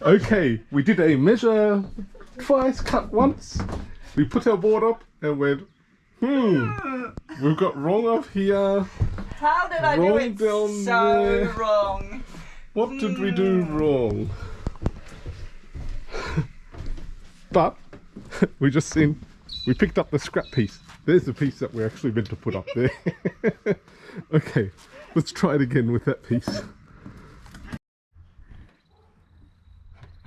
Okay, we did a measure twice, cut once. We put our board up and went, we've got wrong up here. How did I do it so wrong? What did we do wrong? But we picked up the scrap piece. There's the piece that we're actually meant to put up there. Okay, let's try it again with that piece.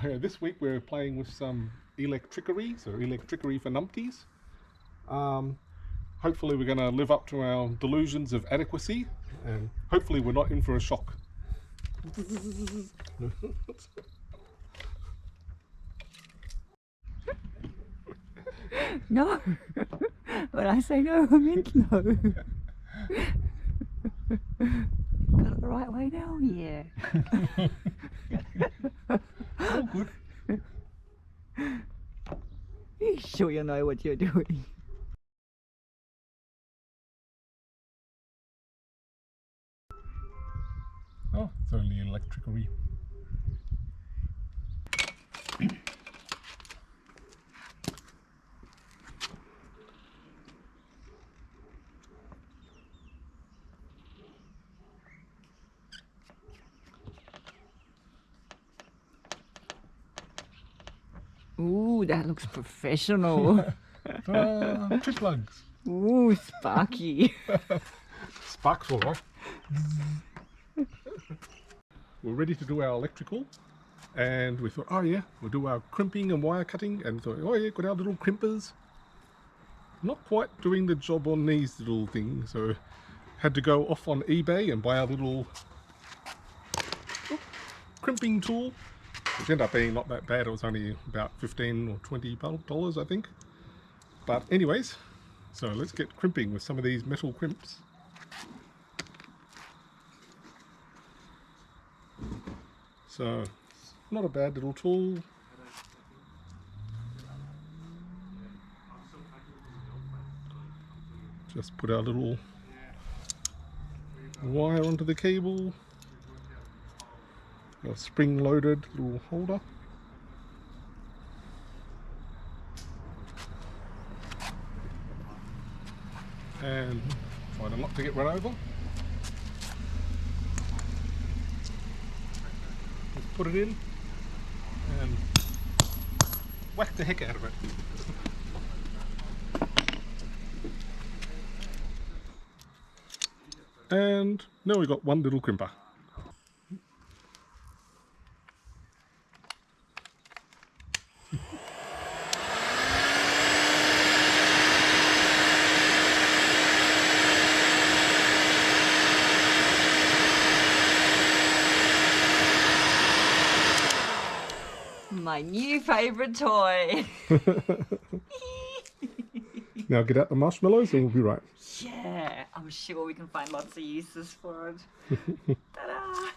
This week we're playing with some electrickery, so electrickery for numpties. Hopefully we're going to live up to our delusions of adequacy, and hopefully we're not in for a shock. No. When I say no, I meant no. Got it the right way now? Yeah. Oh, good. You sure you know what you're doing? Oh, it's only electrickery. Ooh, that looks professional. Trip plugs. Ooh, sparky. Sparks all right. We're ready to do our electrical, and we thought, oh yeah, we'll do our crimping and wire cutting, and thought, oh yeah, got our little crimpers. Not quite doing the job on these little things, so had to go off on eBay and buy our little crimping tool, which ended up being not that bad. It was only about $15 or $20, I think. But anyways, so let's get crimping with some of these metal crimps. So, not a bad little tool. Just put our little wire onto the cable. A spring-loaded little holder. And try not to get run over. Let's put it in and whack the heck out of it. And now we've got one little crimper. My new favourite toy. Now get out the marshmallows and we'll be right. Yeah, I'm sure we can find lots of uses for it. Ta-da!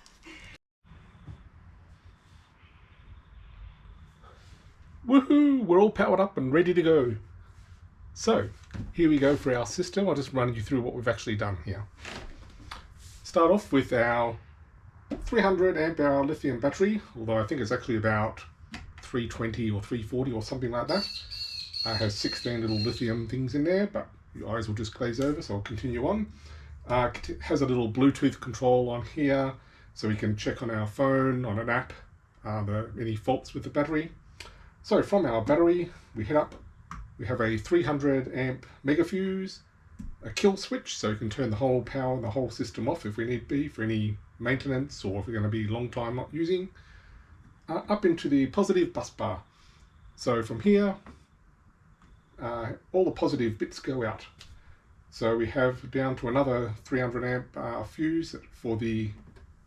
Woohoo! We're all powered up and ready to go. So, here we go for our system. I'll just run you through what we've actually done here. Start off with our 300 amp hour lithium battery, although I think it's actually about 320 or 340 or something like that. It has 16 little lithium things in there, but your eyes will just glaze over, so I'll continue on. It has a little Bluetooth control on here, so we can check on our phone, on an app, any faults with the battery. So from our battery, we head up. We have a 300 amp mega fuse, a kill switch, so we can turn the whole power, the whole system off if we need be for any maintenance, or if we're going to be a long time not using. Up into the positive bus bar. So from here, all the positive bits go out. So we have down to another 300 amp fuse for the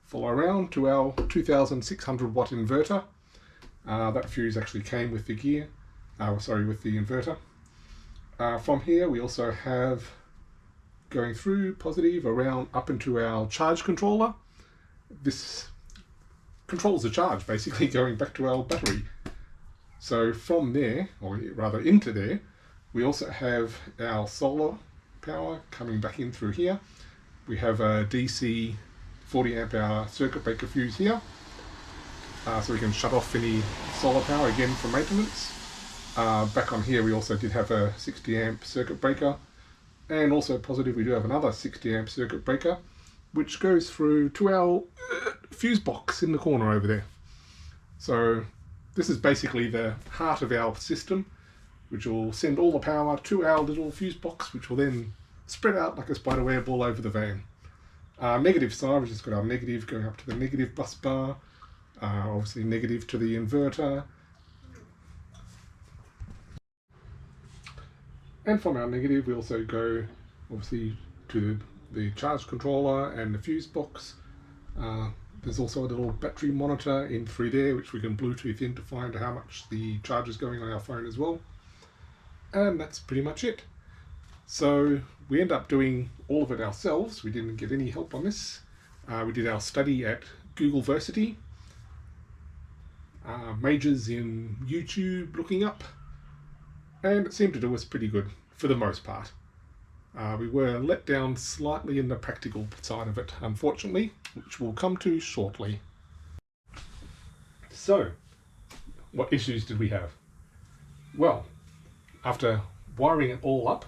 follow around to our 2600 watt inverter. That fuse actually came with the gear, with the inverter. From here we also have going through positive around up into our charge controller. This controls the charge basically going back to our battery. So from there, or rather into there, we also have our solar power coming back in through here. We have a DC 40 amp hour circuit breaker fuse here, so we can shut off any solar power again for maintenance. Back on here we also did have a 60 amp circuit breaker, and also positive we do have another 60 amp circuit breaker which goes through to our fuse box in the corner over there. So this is basically the heart of our system, which will send all the power to our little fuse box, which will then spread out like a spider web all over the van. Negative side, we've just got our negative going up to the negative bus bar, obviously negative to the inverter, and from our negative we also go obviously to the charge controller and the fuse box. There's also a little battery monitor in through there which we can Bluetooth in to find how much the charge is going on our phone as well. And that's pretty much it. So we end up doing all of it ourselves. We didn't get any help on this. We did our study at Googleversity, majors in YouTube looking up, and it seemed to do us pretty good for the most part. We were let down slightly in the practical side of it, unfortunately, which we'll come to shortly. So, what issues did we have? Well, after wiring it all up,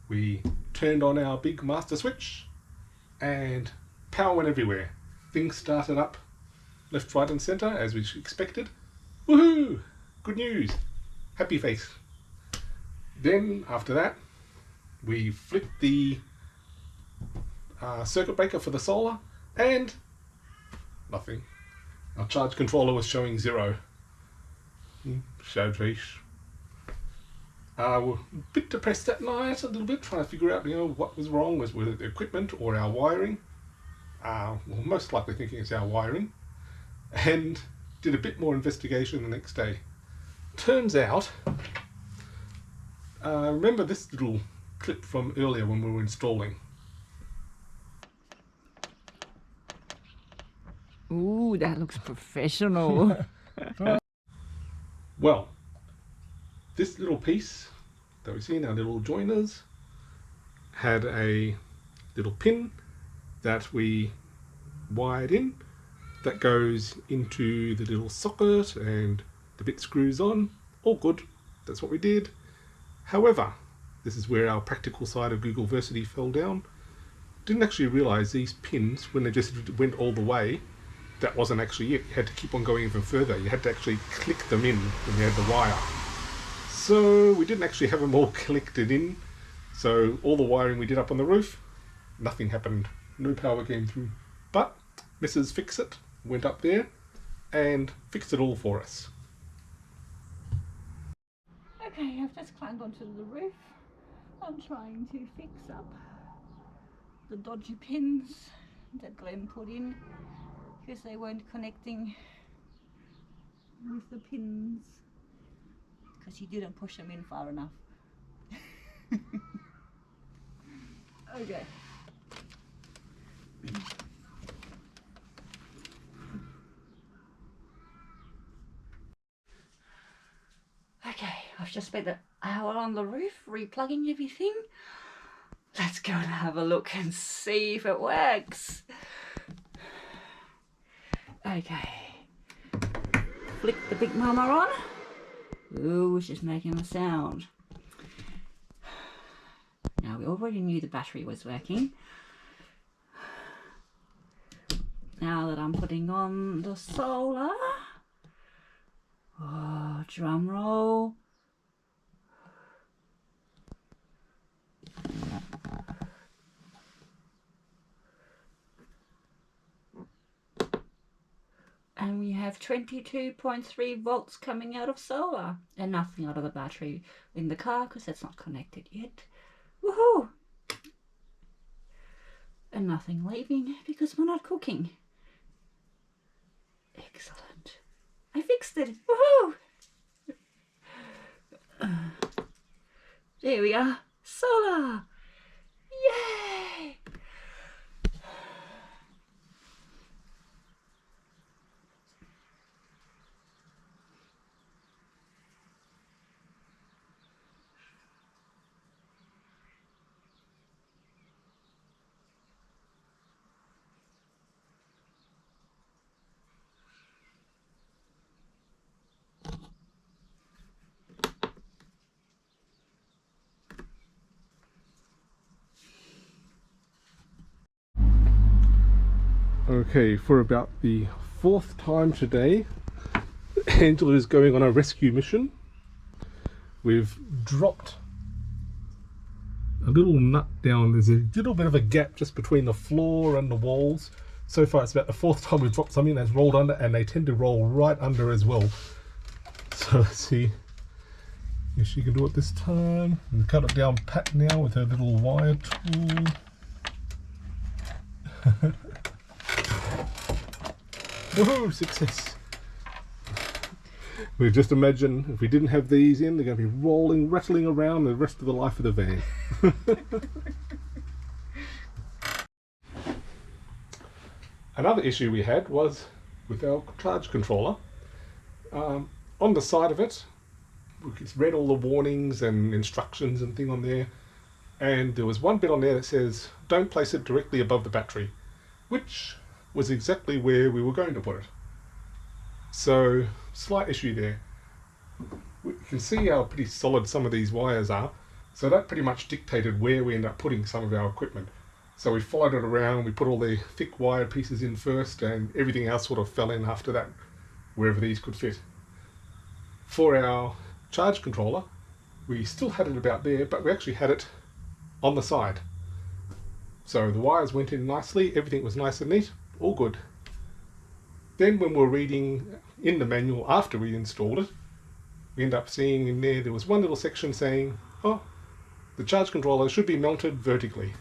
we turned on our big master switch and power went everywhere. Things started up left, right and centre as we expected. Woohoo! Good news! Happy face. Then after that, we flipped the circuit breaker for the solar and nothing. Our charge controller was showing 0. So fish. We're a bit depressed that night, a little bit, trying to figure out, what was wrong. Was it the equipment or our wiring? Well, most likely thinking it's our wiring. And did a bit more investigation the next day. Turns out, remember this little clip from earlier when we were installing? Ooh, that looks professional. Well, this little piece that we see in our little joiners had a little pin that we wired in that goes into the little socket and the bit screws on. All good, that's what we did. However, this is where our practical side of Googleversity fell down. Didn't actually realise these pins, when they just went all the way, that wasn't actually it. You had to keep on going even further. You had to actually click them in when you had the wire. So we didn't actually have them all collected in. So all the wiring we did up on the roof, nothing happened. No power came through. But Mrs. Fix-It went up there and fixed it all for us. Okay, I've just climbed onto the roof. I'm trying to fix up the dodgy pins that Glenn put in because they weren't connecting with the pins because he didn't push them in far enough. Okay. Okay, I've just spent an hour on the roof replugging everything. Let's go and have a look and see if it works. Okay. Flick the big mama on. Ooh, she's making a sound. Now, we already knew the battery was working. Now that I'm putting on the solar. Oh, drum roll. And we have 22.3 volts coming out of solar and nothing out of the battery in the car because that's not connected yet. Woohoo! And nothing leaving because we're not cooking. Excellent. I fixed it. Woohoo! There we are. Solar! Yay! Okay, for about the 4th time today, Angela is going on a rescue mission. We've dropped a little nut down. There's a little bit of a gap just between the floor and the walls. So far it's about the 4th time we've dropped something that's rolled under, and they tend to roll right under as well. So let's see if she can do it this time. We've cut it down pat now with her little wire tool. Woohoo! Success! We just imagine if we didn't have these in, they're going to be rolling, rattling around the rest of the life of the van. Another issue we had was with our charge controller. On the side of it, it's read all the warnings and instructions and thing on there, and there was one bit on there that says don't place it directly above the battery, which was exactly where we were going to put it. So, slight issue there. You can see how pretty solid some of these wires are, so that pretty much dictated where we end up putting some of our equipment. So we followed it around, we put all the thick wire pieces in first, and everything else sort of fell in after that, wherever these could fit. For our charge controller, we still had it about there, but we actually had it on the side. So the wires went in nicely, everything was nice and neat, all good. Then when we're reading in the manual after we installed it, we end up seeing in there was one little section saying, oh, the charge controller should be mounted vertically.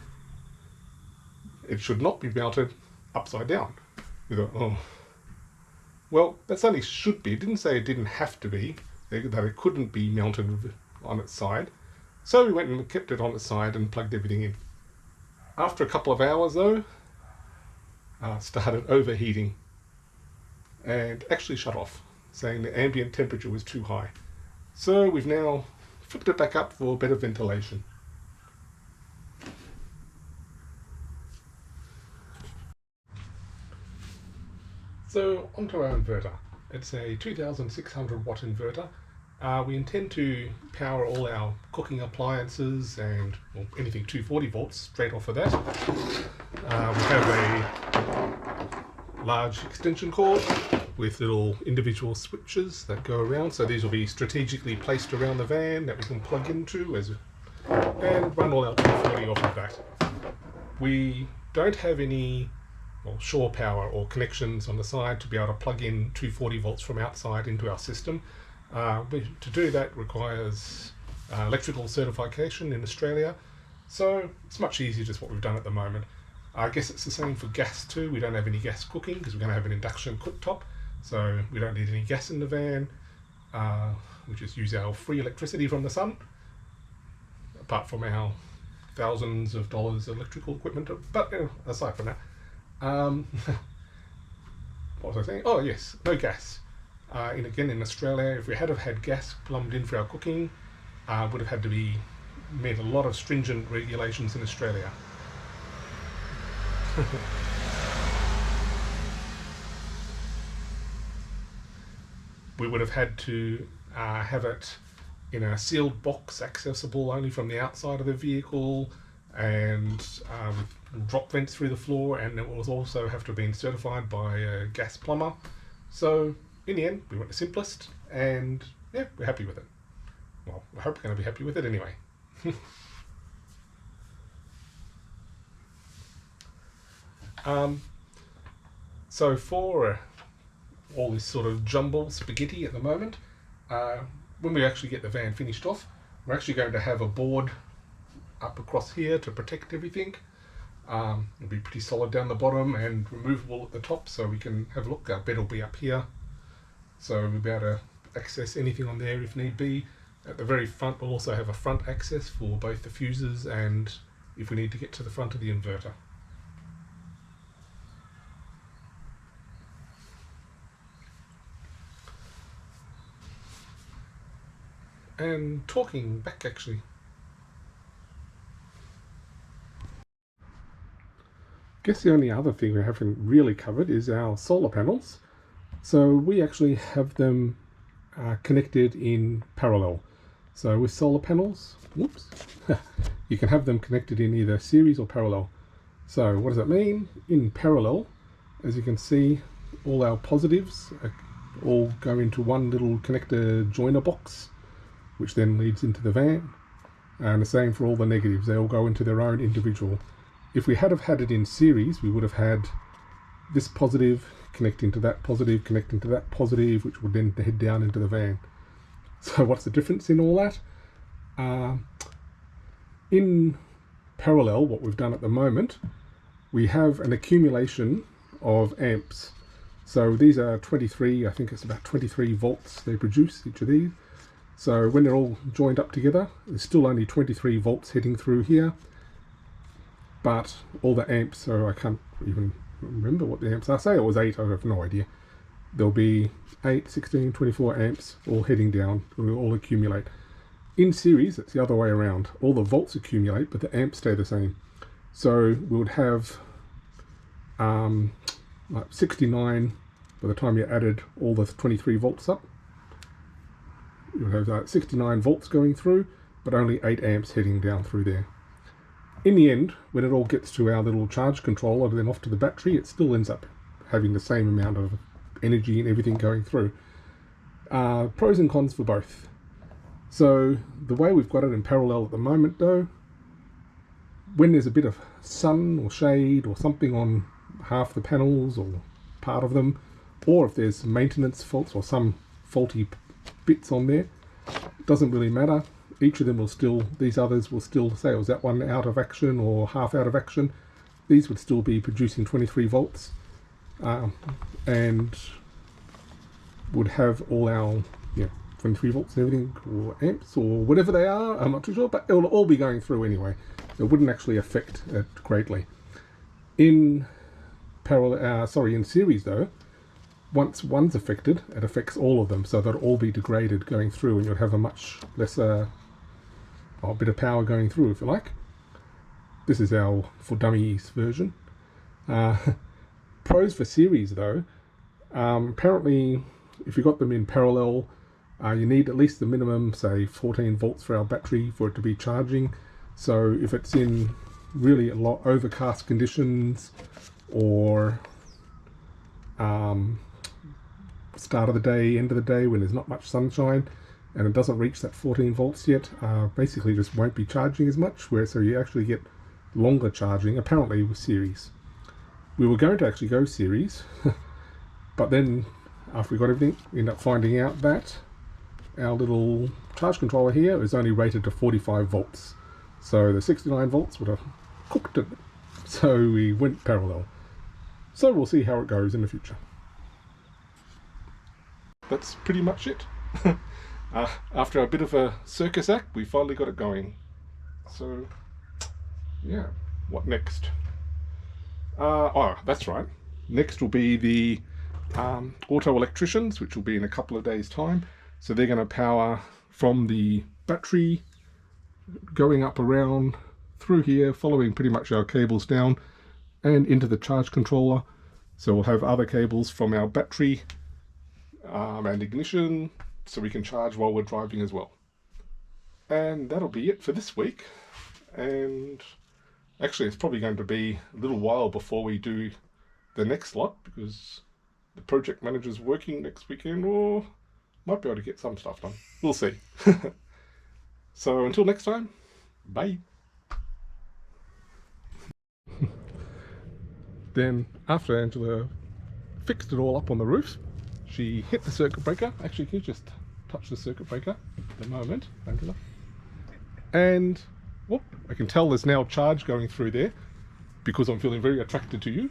It should not be mounted upside down. We thought, oh, well, that's only should be. It didn't say it didn't have to be, that it couldn't be mounted on its side. So we went and kept it on its side and plugged everything in. After a couple of hours though, started overheating and actually shut off, saying the ambient temperature was too high. So we've now flipped it back up for better ventilation. So onto our inverter. It's a 2600 watt inverter. We intend to power all our cooking appliances and anything 240 volts straight off of that. We have a large extension cord with little individual switches that go around, so these will be strategically placed around the van that we can plug into and run all our 240 off of that. We don't have any shore power or connections on the side to be able to plug in 240 volts from outside into our system. To do that requires electrical certification in Australia, so it's much easier just what we've done at the moment. I guess it's the same for gas too. We don't have any gas cooking because we're going to have an induction cooktop, so we don't need any gas in the van. We just use our free electricity from the sun, apart from our thousands of dollars electrical equipment. But aside from that, what was I saying? Oh yes, no gas. And again, in Australia, if we had have had gas plumbed in for our cooking, would have had to be met a lot of stringent regulations in Australia. We would have had to have it in a sealed box, accessible only from the outside of the vehicle, and with drop vents through the floor, and it will also have to have been certified by a gas plumber. So in the end, we went the simplest, and yeah, we're happy with it. Well, I hope we're going to be happy with it anyway. So for all this sort of jumble spaghetti at the moment, when we actually get the van finished off, we're actually going to have a board up across here to protect everything. It'll be pretty solid down the bottom and removable at the top, so we can have a look. Our bed will be up here, so we'll be able to access anything on there if need be. At the very front we'll also have a front access for both the fuses and if we need to get to the front of the inverter. And talking back actually, I guess the only other thing we haven't really covered is our solar panels. So we actually have them connected in parallel. So with solar panels, whoops, you can have them connected in either series or parallel. So what does that mean? In parallel, as you can see, all our positives all go into one little connector joiner box, which then leads into the van. And the same for all the negatives, they all go into their own individual. If we had had it in series, we would have had this positive connecting to that positive, connecting to that positive, which would then head down into the van. So what's the difference in all that? In parallel, what we've done at the moment, we have an accumulation of amps. So these are 23, I think it's about 23 volts they produce, each of these. So when they're all joined up together, there's still only 23 volts heading through here. But all the amps, so I can't even remember what the amps are. Say it was 8, I have no idea. There'll be 8, 16, 24 amps all heading down, will all accumulate. In series, it's the other way around. All the volts accumulate, but the amps stay the same. So we would have like 69 by the time you added all the 23 volts up. You would have 69 volts going through, but only 8 amps heading down through there. In the end, when it all gets to our little charge controller and then off to the battery, it still ends up having the same amount of energy and everything going through. Pros and cons for both. So the way we've got it in parallel at the moment though, when there's a bit of sun or shade or something on half the panels or part of them, or if there's maintenance faults or some faulty bits on there, it doesn't really matter. Each of them will still, these others will still say, was that one out of action or half out of action? These would still be producing 23 volts and would have all our 23 volts and everything, or amps or whatever they are, I'm not too sure, but it'll all be going through anyway. So it wouldn't actually affect it greatly. In parallel, in series though, once one's affected, it affects all of them, so they'll all be degraded going through, and you'll have a much lesser bit of power going through, if you like. This is our for dummies version. Pros for series though, apparently if you got them in parallel, you need at least the minimum, say 14 volts for our battery for it to be charging. So if it's in really a lot overcast conditions or start of the day, end of the day when there's not much sunshine and it doesn't reach that 14 volts yet, basically just won't be charging as much, so you actually get longer charging apparently with series. We were going to actually go series but then after we got everything, we ended up finding out that our little charge controller here is only rated to 45 volts. So the 69 volts would have cooked it. So we went parallel. So we'll see how it goes in the future. That's pretty much it. After a bit of a circus act, we finally got it going. So, yeah, what next? Oh, that's right. Next will be the auto electricians, which will be in a couple of days' time. So they're going to power from the battery, going up around through here, following pretty much our cables down and into the charge controller. So we'll have other cables from our battery and ignition, so we can charge while we're driving as well. And that'll be it for this week. And actually it's probably going to be a little while before we do the next lot, because the project manager's working next weekend, or might be able to get some stuff done. We'll see. So until next time, bye. Then after Angela fixed it all up on the roof, she hit the circuit breaker. Actually, can you just touch the circuit breaker at the moment, Angela? And whoop, I can tell there's now charge going through there because I'm feeling very attracted to you.